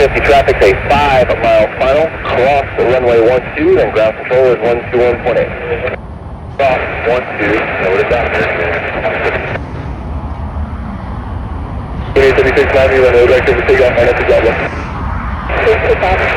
50 traffic, a 5-mile final, cross the runway 12, and ground control is 121.8. Cross 12, noted down. 836 you want to direct to the takeoff on the Java. 65,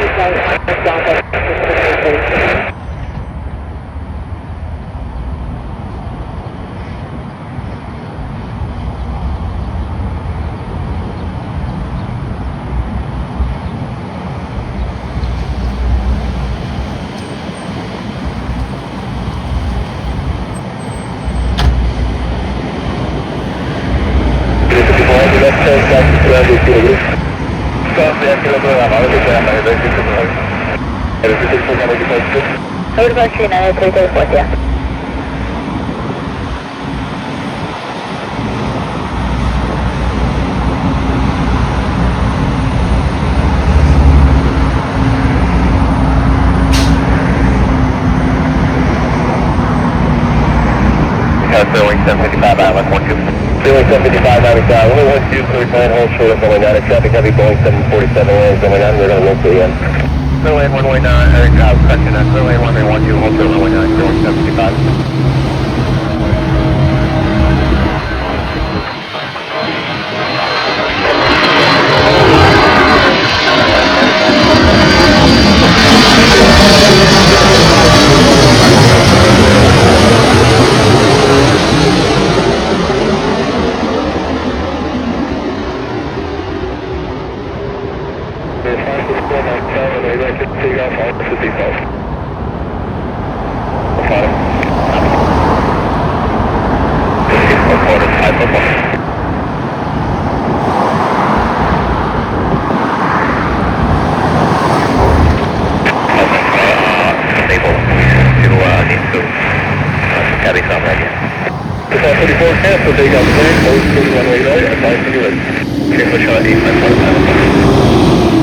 Boeing 755 Island 12. Boeing 755 Island, runway 12, clear plan, hold short of runway 9, traffic heavy Boeing 747 lands, runway 9, we're going to look again. Runway 119, correction, runway 1312, hold short runway 9, Boeing 755. Cancel, take off plane, close to runway right, advise to you. Okay, push on 8,